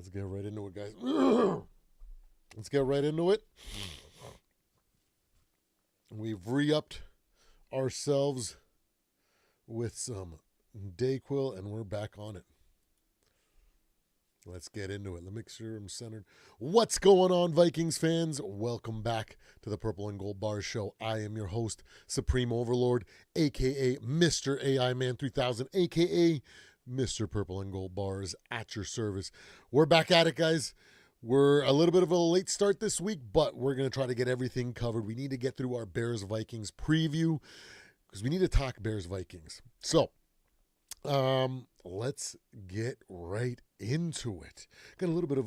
Let's get right into it, guys. Let's get right into it. We've re-upped ourselves with some Dayquil, and we're back on it. Let's get into it. Let me make sure I'm centered. What's going on, Vikings fans? Welcome back to the Purple and Gold Bars Show. I am your host, Supreme Overlord, a.k.a. Mr. AI Man 3000, a.k.a. Mr. Purple and Gold Bars, at your service. We're back at it, guys. We're a little bit of a late start this week, but we're going to try to get everything covered. We need to get through our Bears-Vikings preview because we need to talk Bears-Vikings. So, let's get right into it. Got a little bit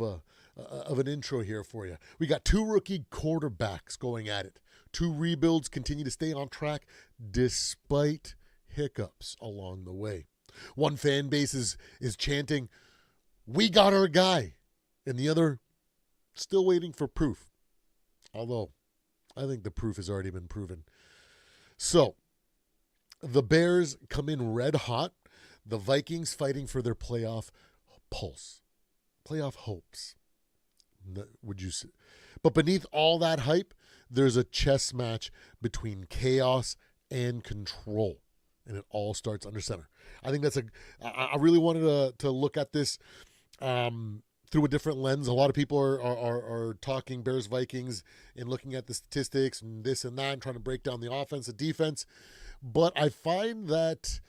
of an intro here for you. We got two rookie quarterbacks going at it. Two rebuilds continue to stay on track despite hiccups along the way. One fan base is chanting, "We got our guy," and the other still waiting for proof. Although, I think the proof has already been proven. So, the Bears come in red hot. The Vikings fighting for their playoff pulse, playoff hopes. Would you say? But beneath all that hype, there's a chess match between chaos and control, and it all starts under center. I think I really wanted to look at this through a different lens. A lot of people are talking Bears Vikings and looking at the statistics and this and that and trying to break down the offense and defense. But I find that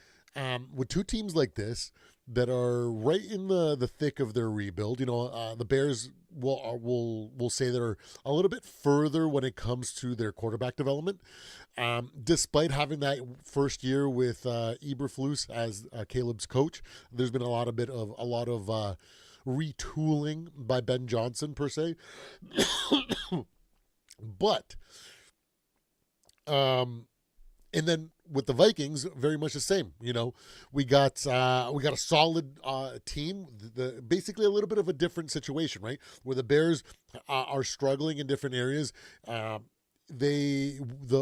with two teams like this that are right in the thick of their rebuild, the Bears will say they're a little bit further when it comes to their quarterback development, despite having that first year with Eberflus as Caleb's coach. There's been a lot of retooling by Ben Johnson per se, but and then with the Vikings, very much the same. We got a solid team. Basically, a little bit of a different situation, right? Where the Bears are struggling in different areas. The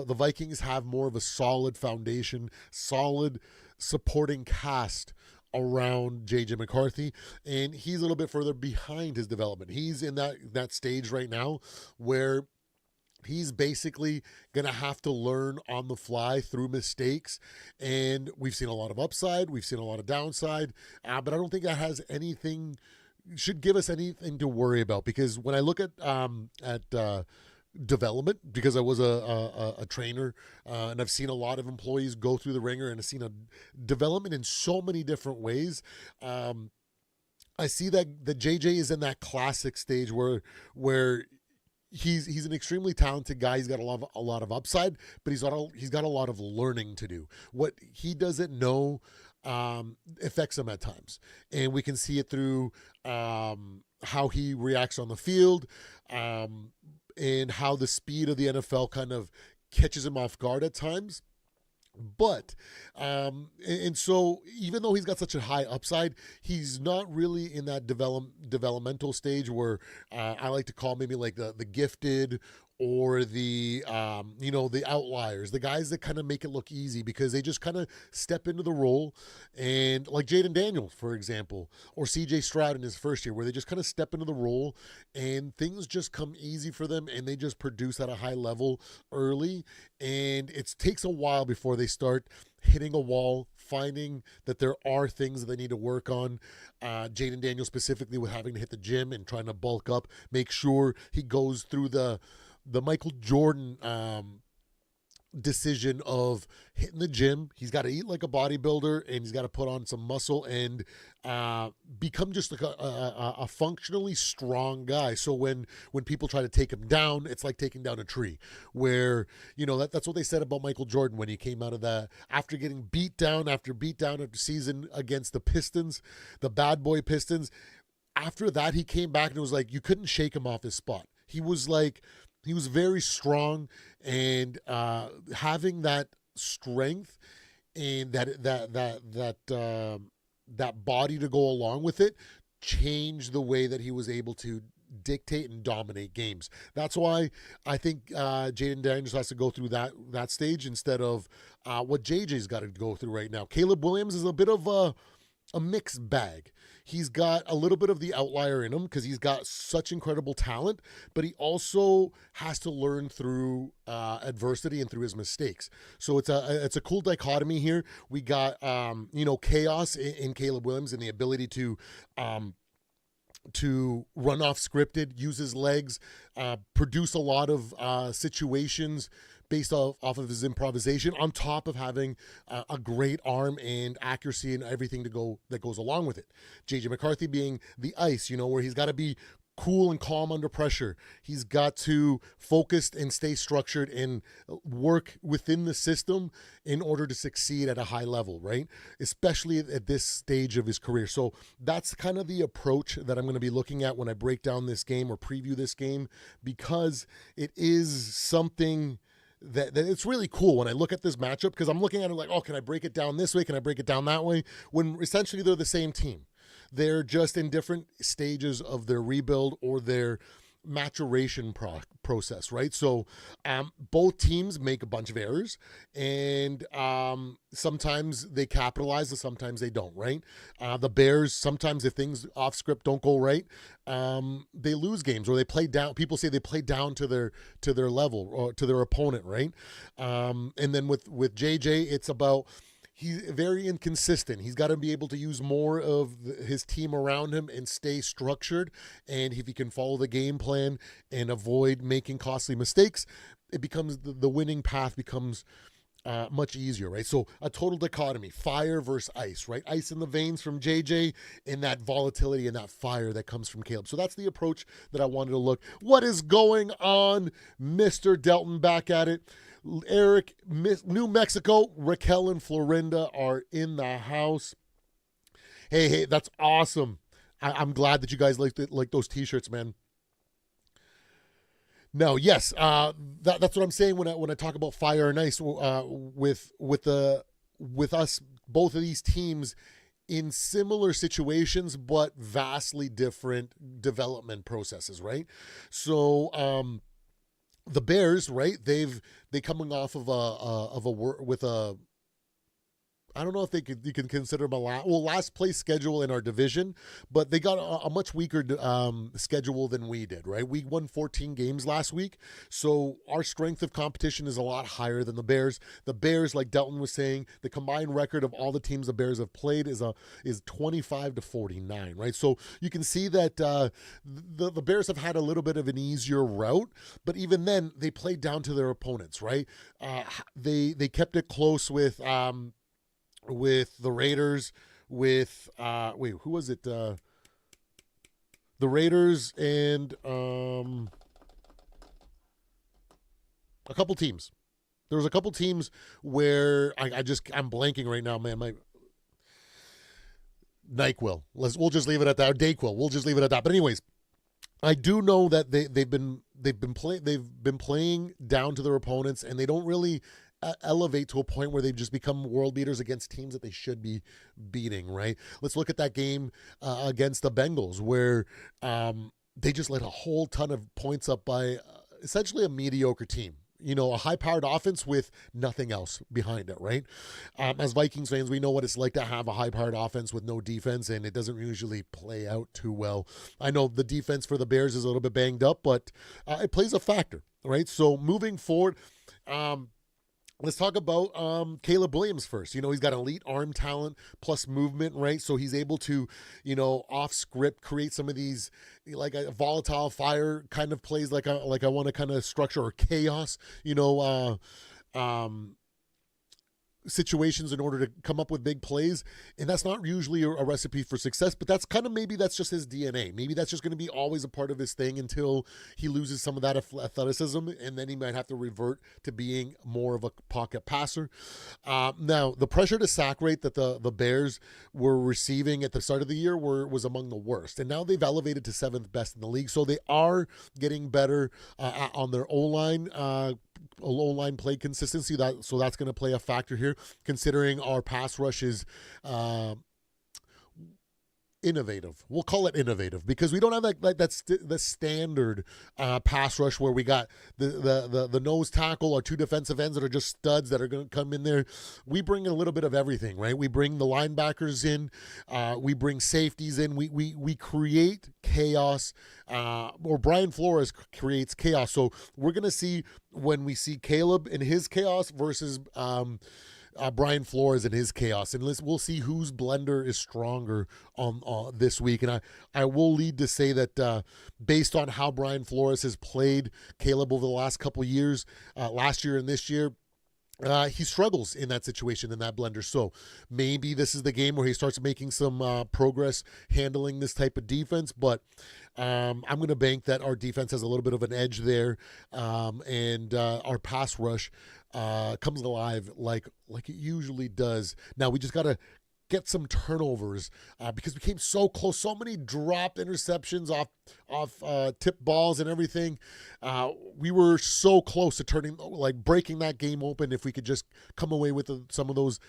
Vikings have more of a solid foundation, solid supporting cast around J.J. McCarthy, and he's a little bit further behind his development. He's in that stage right now where he's basically going to have to learn on the fly through mistakes. And we've seen a lot of upside. We've seen a lot of downside. But I don't think that should give us anything to worry about. Because when I look at development, because I was a trainer and I've seen a lot of employees go through the ringer and I've seen a development in so many different ways. I see that the JJ is in that classic stage where he's an extremely talented guy. He's got a lot of upside, but he's got a lot of learning to do. What he doesn't know affects him at times, and we can see it through how he reacts on the field, and how the speed of the NFL kind of catches him off guard at times. But, and so even though he's got such a high upside, he's not really in that developmental stage where I like to call maybe like the gifted or the outliers, the guys that kind of make it look easy because they just kind of step into the role. And like Jaden Daniels, for example, or CJ Stroud in his first year, where they just kind of step into the role and things just come easy for them and they just produce at a high level early. And it takes a while before they start hitting a wall, finding that there are things that they need to work on. Jaden Daniels specifically with having to hit the gym and trying to bulk up, make sure he goes through the Michael Jordan decision of hitting the gym. He's got to eat like a bodybuilder and he's got to put on some muscle and become just like a functionally strong guy. So when people try to take him down, it's like taking down a tree where, that's what they said about Michael Jordan when he came out of that after getting beat down after season against the Pistons, the bad boy Pistons. After that, he came back and it was like, you couldn't shake him off his spot. He was very strong, and having that strength and that body to go along with it changed the way that he was able to dictate and dominate games. That's why I think Jaden Daniels has to go through that stage instead of what JJ's got to go through right now. Caleb Williams is a bit of a mixed bag. He's got a little bit of the outlier in him because he's got such incredible talent, but he also has to learn through adversity and through his mistakes. So it's a cool dichotomy here. We got chaos in Caleb Williams and the ability to run off scripted, use his legs, produce a lot of situations based off of his improvisation, on top of having a great arm and accuracy and everything that goes along with it. JJ McCarthy being the ice, where he's got to be cool and calm under pressure. He's got to focus and stay structured and work within the system in order to succeed at a high level, right? Especially at this stage of his career. So that's kind of the approach that I'm going to be looking at when I break down this game or preview this game, because it is something that it's really cool when I look at this matchup, because I'm looking at it like, oh, can I break it down this way? Can I break it down that way? When essentially they're the same team. They're just in different stages of their rebuild or their maturation process, right? So both teams make a bunch of errors, and sometimes they capitalize and sometimes they don't, right? The Bears, sometimes if things off script don't go right, they lose games, or they play down. People say they play down to their level or to their opponent, right? And then with JJ, it's about, he's very inconsistent. He's got to be able to use more of his team around him and stay structured. And if he can follow the game plan and avoid making costly mistakes, it becomes the winning path becomes much easier, right? So a total dichotomy, fire versus ice, right? Ice in the veins from JJ, and that volatility and that fire that comes from Caleb. So that's the approach that I wanted to look. What is going on? Mr. Delton back at it. Eric, New Mexico, Raquel and Florinda are in the house. Hey, that's awesome. I'm glad that you guys like those t-shirts, man. No, yes, that's what I'm saying when I talk about fire and ice with us, both of these teams in similar situations but vastly different development processes, right? So the Bears, right? They coming off of a I don't know if you can consider them last place schedule in our division, but they got a much weaker schedule than we did, right? We won 14 games last week, so our strength of competition is a lot higher than the Bears. The Bears, like Delton was saying, the combined record of all the teams the Bears have played is 25-49, right? So you can see that the Bears have had a little bit of an easier route, but even then they played down to their opponents, right? They kept it close with the Raiders, who was it? The Raiders and a couple teams. There was a couple teams where I'm blanking right now, man. My NyQuil. We'll just leave it at that. Or DayQuil. We'll just leave it at that. But anyways, I do know that they've been playing down to their opponents, and they don't really elevate to a point where they've just become world beaters against teams that they should be beating, right? Let's look at that game against the Bengals, where they just let a whole ton of points up by essentially a mediocre team. A high-powered offense with nothing else behind it, right? As Vikings fans, we know what it's like to have a high-powered offense with no defense, and it doesn't usually play out too well. I know the defense for the Bears is a little bit banged up, but it plays a factor, right? So moving forward, let's talk about Caleb Williams first. He's got elite arm talent plus movement, right? So he's able to, off script, create some of these like a volatile fire kind of plays, like I want to kind of structure, or chaos, situations in order to come up with big plays. And that's not usually a recipe for success, but maybe that's just his DNA. Maybe that's just going to be always a part of his thing until he loses some of that athleticism, and then he might have to revert to being more of a pocket passer. Now, the pressure to sack rate that the Bears were receiving at the start of the year was among the worst, and now they've elevated to 7th best in the league. So they are getting better on their O-line play consistency. So that's going to play a factor here, considering our pass rush is innovative. We'll call it innovative because we don't have the standard pass rush where we got the nose tackle or two defensive ends that are just studs that are going to come in there. We bring a little bit of everything, right? We bring the linebackers in, we bring safeties in. We create chaos, or Brian Flores creates chaos. So we're going to see when we see Caleb in his chaos versus Brian Flores and his chaos, and we'll see whose blender is stronger on this week. And I will lead to say that based on how Brian Flores has played Caleb over the last couple of years, last year and this year, he struggles in that situation, in that blender. So maybe this is the game where he starts making some progress handling this type of defense. But I'm going to bank that our defense has a little bit of an edge there, and our pass rush comes alive like it usually does. Now we just got to get some turnovers because we came so close. So many dropped interceptions off tip balls and everything. We were so close to breaking that game open if we could just come away with some of those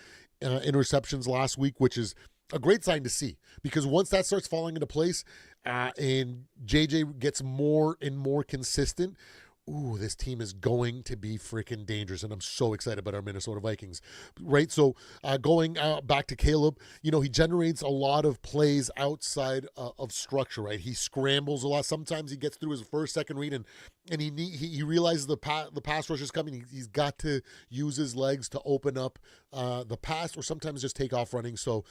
interceptions last week, which is a great sign to see, because once that starts falling into place and JJ gets more and more consistent, this team is going to be freaking dangerous, and I'm so excited about our Minnesota Vikings, right? So going back to Caleb, he generates a lot of plays outside of structure, right? He scrambles a lot. Sometimes he gets through his first, second read, and he realizes the pass rush is coming. He's got to use his legs to open up the pass, or sometimes just take off running. So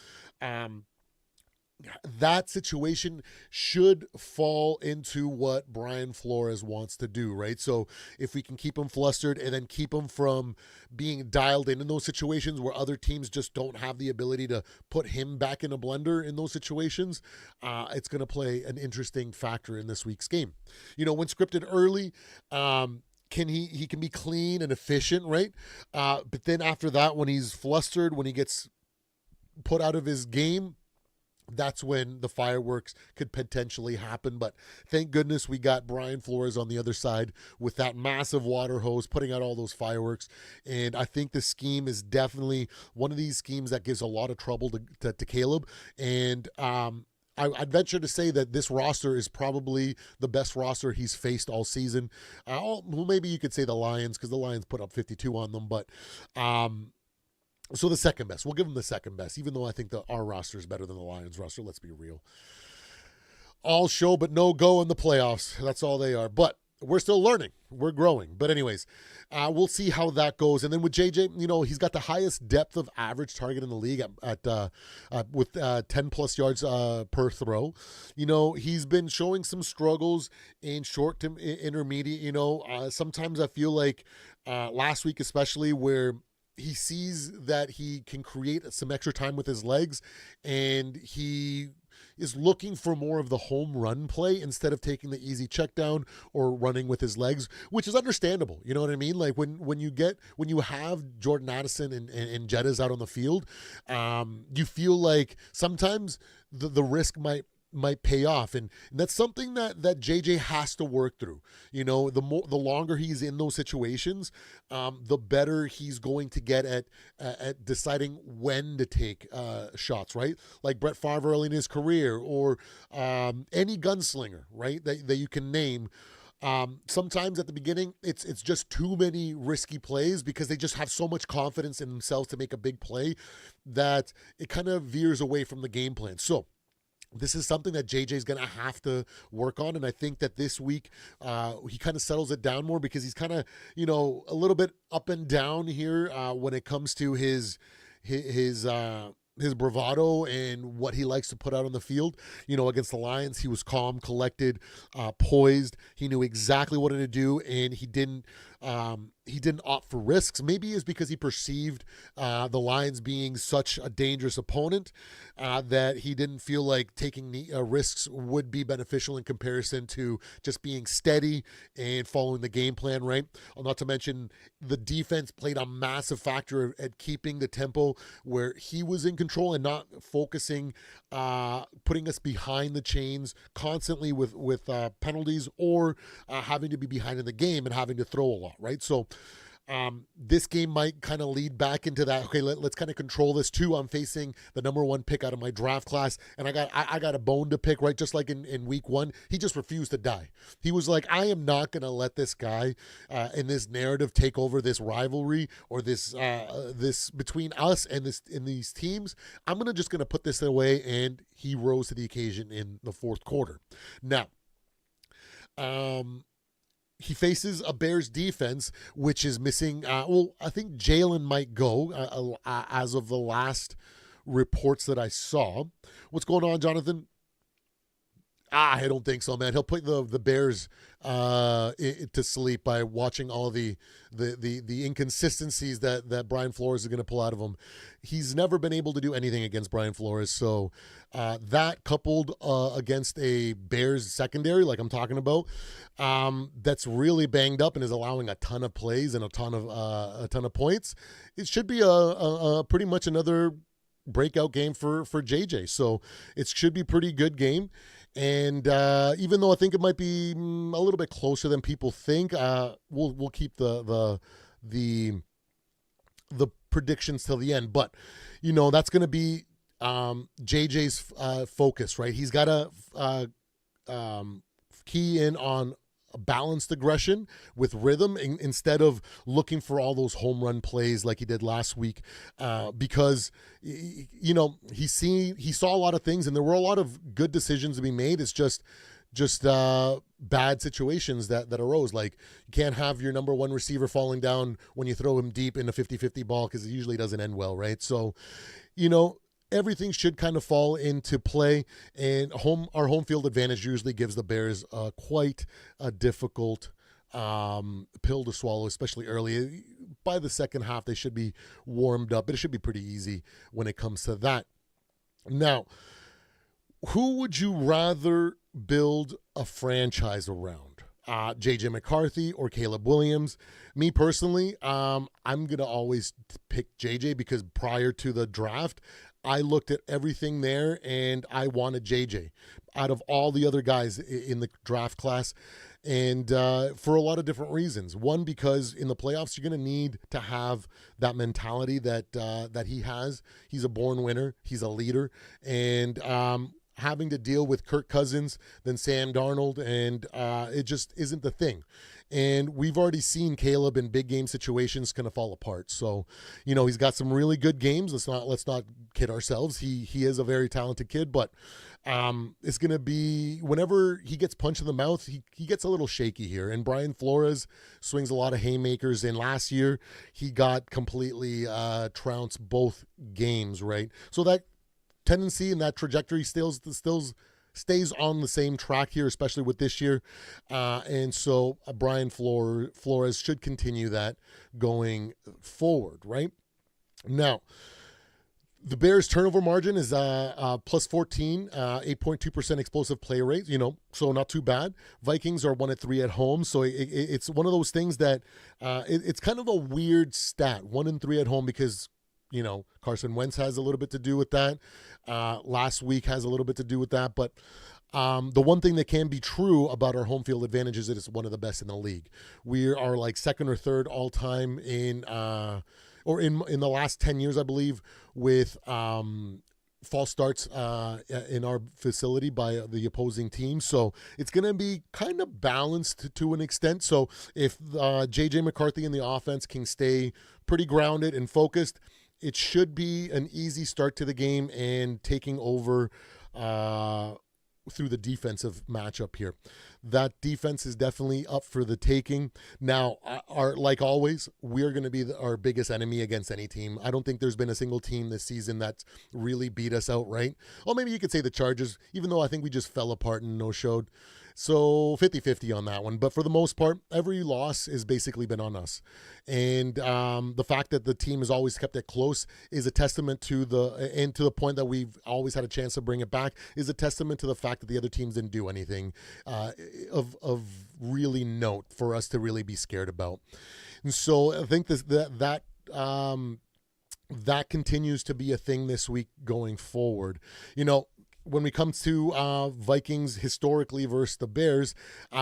that situation should fall into what Brian Flores wants to do, right? So if we can keep him flustered and then keep him from being dialed in those situations where other teams just don't have the ability to put him back in a blender in those situations, it's going to play an interesting factor in this week's game. When scripted early, he can be clean and efficient, right? But then after that, when he's flustered, when he gets put out of his game, that's when the fireworks could potentially happen. But thank goodness we got Brian Flores on the other side with that massive water hose putting out all those fireworks. And I think the scheme is definitely one of these schemes that gives a lot of trouble to Caleb. And I'd venture to say that this roster is probably the best roster he's faced all season. Well, maybe you could say the Lions, because the Lions put up 52 on them. But so the second best. We'll give them the second best, even though I think our roster is better than the Lions roster. Let's be real. All show but no go in the playoffs. That's all they are. But we're still learning. We're growing. But anyways, we'll see how that goes. And then with JJ, he's got the highest depth of average target in the league with 10 plus yards per throw. He's been showing some struggles in short to intermediate. Sometimes I feel like last week especially, where he sees that he can create some extra time with his legs, and he is looking for more of the home run play instead of taking the easy check down or running with his legs, which is understandable. You know what I mean? Like when you have Jordan Addison and Jettas out on the field, you feel like sometimes the risk might pay off, and that's something that JJ has to work through. The longer he's in those situations, the better he's going to get at deciding when to take shots, right? Like Brett Favre early in his career, or any gunslinger, right, that you can name. Sometimes at the beginning, it's just too many risky plays because they just have so much confidence in themselves to make a big play that it kind of veers away from the game plan. So this is something that JJ is going to have to work on, and I think that this week he kind of settles it down more, because he's kind of a little bit up and down here when it comes to his bravado and what he likes to put out on the field. Against the Lions, he was calm, collected, poised. He knew exactly what to do, and he didn't opt for risks. Maybe it's because he perceived the Lions being such a dangerous opponent that he didn't feel like taking risks would be beneficial in comparison to just being steady and following the game plan, right? Not to mention the defense played a massive factor at keeping the tempo where he was in control and not focusing, putting us behind the chains constantly with penalties, or having to be behind in the game and having to throw a lot, right? So This game might kind of lead back into that. Okay, let's kind of control this too. I'm facing the number one pick out of my draft class, and I got a bone to pick, right? Just like in week one, he just refused to die. He was like, I am not going to let this guy in this narrative take over this rivalry or this between us and these teams. I'm just gonna put this away, and he rose to the occasion in the fourth quarter. Now, he faces a Bears defense, which is missing. I think Jalen might go as of the last reports that I saw. What's going on, Jonathan? I don't think so, man. He'll put the Bears to sleep by watching all the inconsistencies that Brian Flores is going to pull out of him. He's never been able to do anything against Brian Flores, so that coupled against a Bears secondary, like I'm talking about, that's really banged up and is allowing a ton of plays and a ton of points. It should be a pretty much another breakout game for JJ. So it should be a pretty good game. And even though I think it might be a little bit closer than people think, we'll keep the predictions till the end. But that's going to be JJ's focus, right? He's got to key in on a balanced aggression with rhythm instead of looking for all those home run plays like he did last week, because he saw a lot of things and there were a lot of good decisions to be made. It's just bad situations that arose. Like, you can't have your number one receiver falling down when you throw him deep in a 50-50 ball, because it usually doesn't end well, right? So everything should kind of fall into play, and our home field advantage usually gives the Bears quite a difficult pill to swallow, especially early. By the second half, they should be warmed up, but it should be pretty easy when it comes to that. Now, who would you rather build a franchise around? JJ McCarthy or Caleb Williams? Me personally, I'm going to always pick JJ, because prior to the draft, I looked at everything there and I wanted JJ out of all the other guys in the draft class. And for a lot of different reasons. One, because in the playoffs, you're going to need to have that mentality that he has. He's a born winner. He's a leader. And having to deal with Kirk Cousins, then Sam Darnold, and it just isn't the thing. And we've already seen Caleb in big game situations kind of fall apart. So, he's got some really good games. Let's not kid ourselves. He is a very talented kid, but it's going to be, whenever he gets punched in the mouth, he gets a little shaky here. And Brian Flores swings a lot of haymakers. And last year, he got completely trounced both games, right? So that tendency and that trajectory still stays on the same track here, especially with this year. And so Brian Flores should continue that going forward, right? Now, the Bears' turnover margin is plus 14, 8.2% explosive play rate, so not too bad. Vikings are 1-3 at home, so it's one of those things that it's kind of a weird stat, 1-3 at home, because Carson Wentz has a little bit to do with that. Last week has a little bit to do with that. But the one thing that can be true about our home field advantage is that it's one of the best in the league. We are like second or third all time in the last 10 years, I believe, with false starts in our facility by the opposing team. So it's going to be kind of balanced to an extent. So if JJ McCarthy and the offense can stay pretty grounded and focused, it should be an easy start to the game and taking over through the defensive matchup here. That defense is definitely up for the taking. Now, like always, we're going to be our biggest enemy against any team. I don't think there's been a single team this season that's really beat us outright. Or maybe you could say the Chargers, even though I think we just fell apart and no-showed. So 50-50 on that one. But for the most part, every loss has basically been on us. And the fact that the team has always kept it close is a testament to the point that we've always had a chance to bring it back, is a testament to the fact that the other teams didn't do anything of really note for us to really be scared about. And so I think that continues to be a thing this week going forward. when we come to Vikings historically versus the Bears,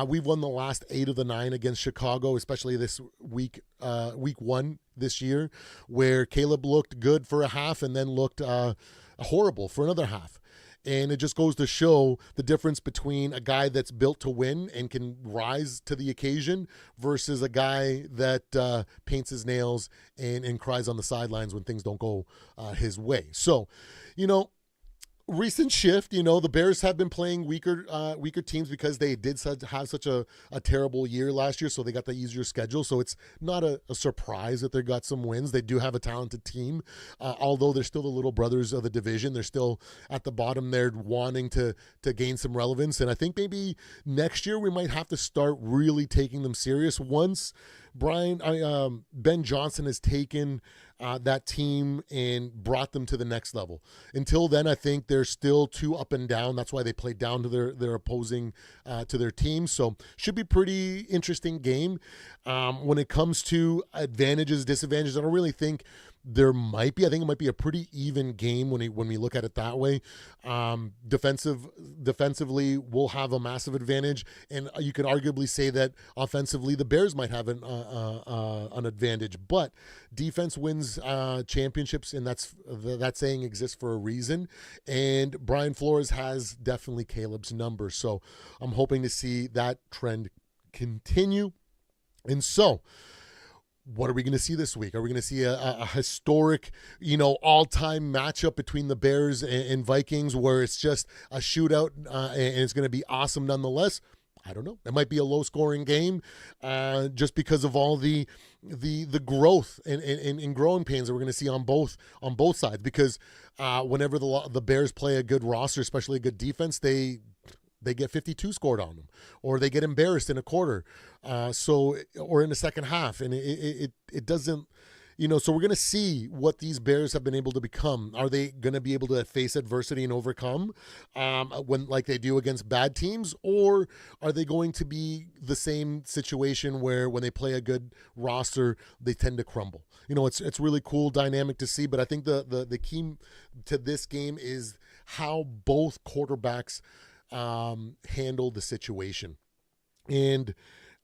we've won the last 8 of the 9 against Chicago, especially this week 1 this year, where Caleb looked good for a half and then looked horrible for another half. And it just goes to show the difference between a guy that's built to win and can rise to the occasion versus a guy that paints his nails and cries on the sidelines when things don't go his way. So, recent shift, the Bears have been playing weaker teams because they did have such a terrible year last year, so they got the easier schedule. So it's not a surprise that they got some wins. They do have a talented team, although they're still the little brothers of the division. They're still at the bottom there wanting to gain some relevance. And I think maybe next year we might have to start really taking them serious once Ben Johnson has taken that team and brought them to the next level. Until then, I think they're still too up and down. That's why they play down to their opposing, to their team. So should be pretty interesting game. When it comes to advantages, disadvantages, I don't really think there might be. I think it might be a pretty even game when we look at it that way. Defensively, we'll have a massive advantage, and you could arguably say that offensively, the Bears might have an advantage. But defense wins championships, and that saying exists for a reason. And Brian Flores has definitely Caleb's number, so I'm hoping to see that trend continue. And so, what are we going to see this week? Are we going to see a historic, all-time matchup between the Bears and Vikings where it's just a shootout and it's going to be awesome nonetheless? I don't know. It might be a low-scoring game just because of all the growth and growing pains that we're going to see on both sides. Because whenever the Bears play a good roster, especially a good defense, they get 52 scored on them, or they get embarrassed in a quarter, or in the second half, and it doesn't, so we're going to see what these Bears have been able to become. Are they going to be able to face adversity and overcome like they do against bad teams, or are they going to be the same situation where when they play a good roster, they tend to crumble? It's really cool dynamic to see, but I think the key to this game is how both quarterbacks handle the situation. And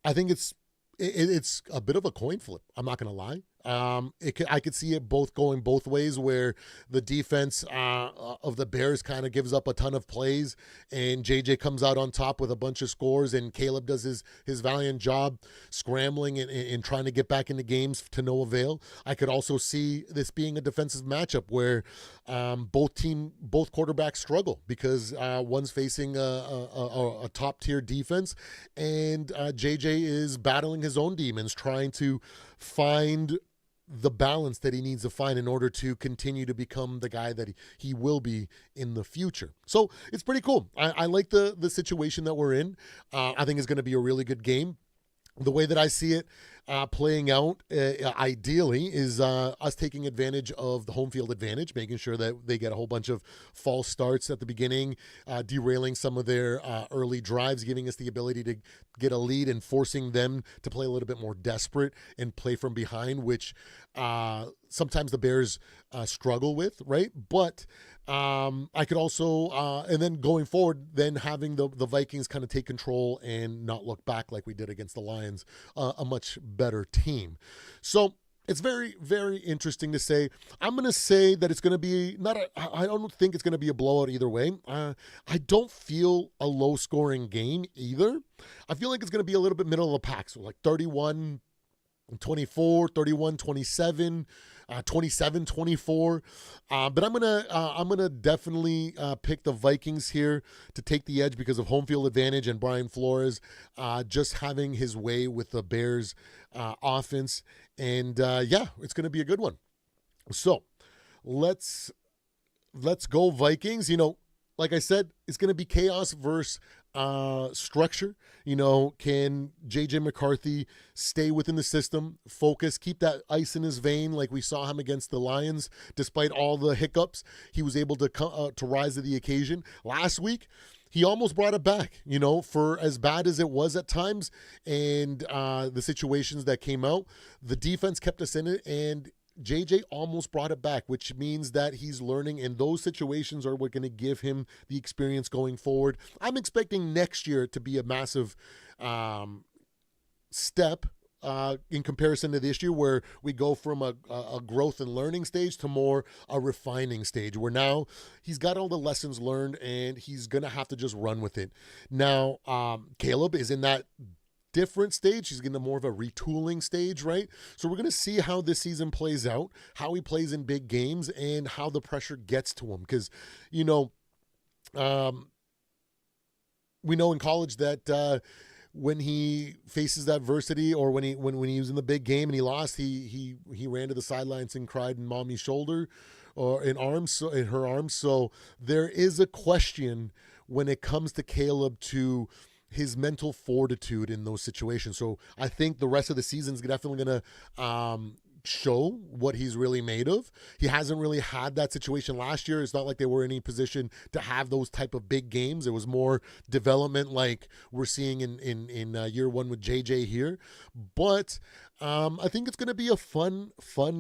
I think it's a bit of a coin flip. I'm not going to lie. I could see it going both ways, where the defense of the Bears kind of gives up a ton of plays, and JJ comes out on top with a bunch of scores, and Caleb does his valiant job scrambling and trying to get back into games to no avail. I could also see this being a defensive matchup where both quarterbacks struggle because one's facing a top tier defense, and JJ is battling his own demons, trying to find the balance that he needs to find in order to continue to become the guy that he will be in the future. So it's pretty cool. I like the situation that we're in. I think it's going to be a really good game. The way that I see it playing out ideally is us taking advantage of the home field advantage, making sure that they get a whole bunch of false starts at the beginning, derailing some of their early drives, giving us the ability to get a lead and forcing them to play a little bit more desperate and play from behind, which sometimes the Bears struggle with, right? But I could also, and then going forward, then having the Vikings kind of take control and not look back like we did against the Lions, a much better team. So it's very, very interesting to say. I'm going to say that it's going to be I don't think it's going to be a blowout either way. I don't feel a low scoring game either. I feel like it's going to be a little bit middle of the pack. So like 31-24, 31-27, 27-24. But I'm gonna definitely pick the Vikings here to take the edge because of home field advantage and Brian Flores just having his way with the Bears offense. And it's gonna be a good one. So let's go Vikings. Like I said, it's gonna be chaos versus structure. Can JJ McCarthy stay within the system, focus, keep that ice in his vein like we saw him against the Lions? Despite all the hiccups, he was able to rise to the occasion. Last week, he almost brought it back, for as bad as it was at times and the situations that came out. The defense kept us in it, and JJ almost brought it back, which means that he's learning, and those situations are what going to give him the experience going forward. I'm expecting next year to be a massive step in comparison to this year, where we go from a growth and learning stage to more a refining stage, where now he's got all the lessons learned and he's going to have to just run with it. Now, Caleb is in that different stage. He's getting more of a retooling stage, right? So we're going to see how this season plays out, how he plays in big games, and how the pressure gets to him. Because, you know, we know in college that when he faces adversity, or when he was in the big game and he lost, he ran to the sidelines and cried in mommy's shoulder or in her arms. So there is a question when it comes to Caleb to his mental fortitude in those situations. So I think the rest of the season is definitely going to show what he's really made of. He hasn't really had that situation last year. It's not like they were in any position to have those type of big games. It was more development, like we're seeing in year one with JJ here. But I think it's going to be a fun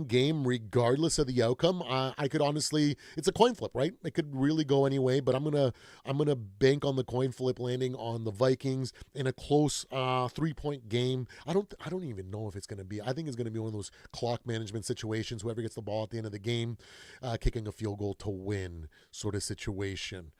game regardless of the outcome. I could honestly, it's a coin flip, right? It could really go any way, but I'm gonna bank on the coin flip landing on the Vikings in a close 3-point game. I don't even know if it's going to be. I think it's going to be one of those clock management situations. Whoever gets the ball at the end of the game, kicking a field goal to win sort of situation.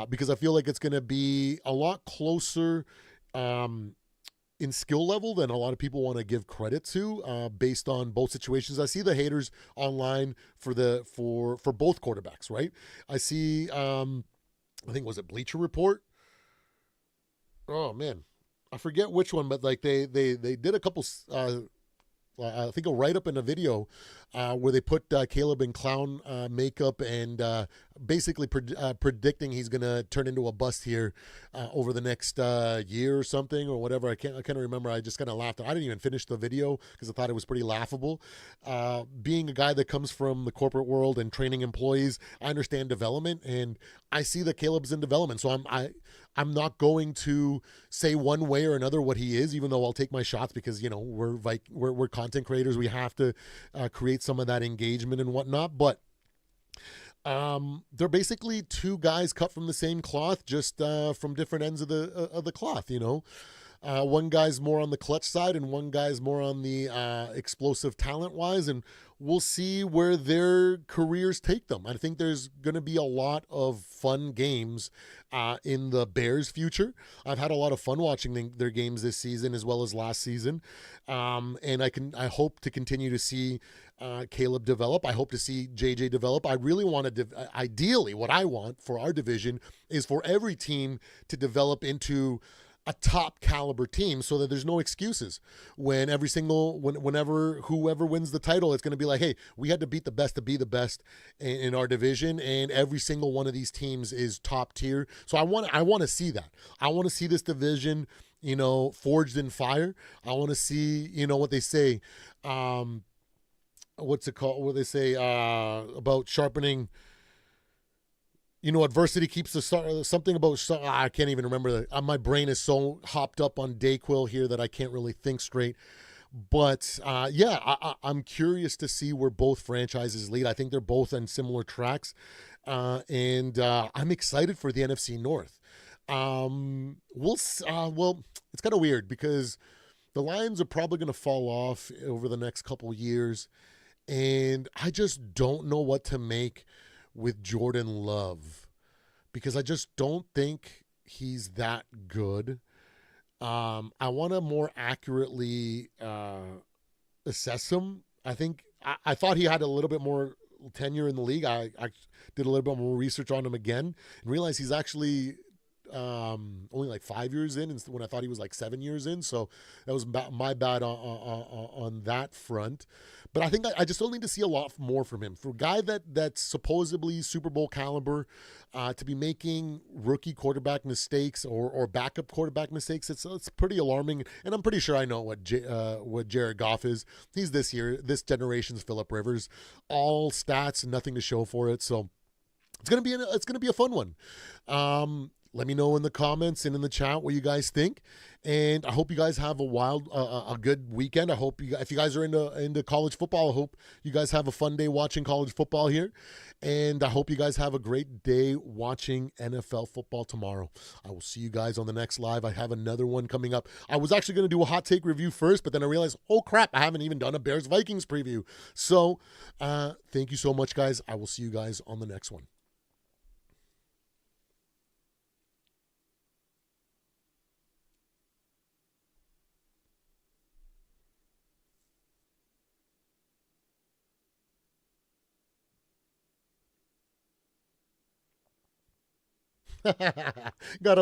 Because I feel like it's going to be a lot closer in skill level than a lot of people want to give credit to, based on both situations. I see the haters online for both quarterbacks, right? I see, I think, was it Bleacher Report? Oh man, I forget which one, but like they did a couple. I think a write-up in a video where they put Caleb in clown makeup and basically predicting he's going to turn into a bust here over the next year or something or whatever. I can't remember. I just kind of laughed. I didn't even finish the video because I thought it was pretty laughable. Being a guy that comes from the corporate world and training employees, I understand development, and I see that Caleb's in development. So I'm not going to say one way or another what he is, even though I'll take my shots because, you know, we're content creators. We have to create some of that engagement and whatnot. But they're basically two guys cut from the same cloth, just from different ends of the cloth, you know. One guy's more on the clutch side and one guy's more on the explosive talent wise, and we'll see where their careers take them. I think there's going to be a lot of fun games in the Bears' future. I've had a lot of fun watching their games this season as well as last season, and I hope to continue to see Caleb develop. I hope to see JJ develop. I really want to, ideally, what I want for our division is for every team to develop into a top caliber team so that there's no excuses when whenever whoever wins the title, it's going to be like, hey, we had to beat the best to be the best in our division, and every single one of these teams is top tier. So I want to see that. I want to see this division, you know, forged in fire. I want to see, you know, what they say, what's it called? What they say about sharpening. You know, adversity keeps the something about. I can't even remember. My brain is so hopped up on Dayquil here that I can't really think straight. But yeah, I'm curious to see where both franchises lead. I think they're both on similar tracks, and I'm excited for the NFC North. Well, it's kind of weird because the Lions are probably going to fall off over the next couple years, and I just don't know what to make with Jordan Love, because I just don't think he's that good. I want to more accurately assess him. I thought he had a little bit more tenure in the league. I did a little bit more research on him again and realized he's actually only like 5 years in, and when I thought he was like 7 years in. So that was my bad on that front. But I think I just still need to see a lot more from him. For a guy that's supposedly Super Bowl caliber, to be making rookie quarterback mistakes or backup quarterback mistakes, it's pretty alarming. And I'm pretty sure I know what Jared Goff is. He's this generation's Phillip Rivers. All stats, nothing to show for it. So it's gonna be a fun one. Let me know in the comments and in the chat what you guys think. And I hope you guys have a good weekend. I hope if you guys are into college football, I hope you guys have a fun day watching college football here. And I hope you guys have a great day watching NFL football tomorrow. I will see you guys on the next live. I have another one coming up. I was actually going to do a hot take review first, but then I realized, oh crap, I haven't even done a Bears Vikings preview. So thank you so much, guys. I will see you guys on the next one. Got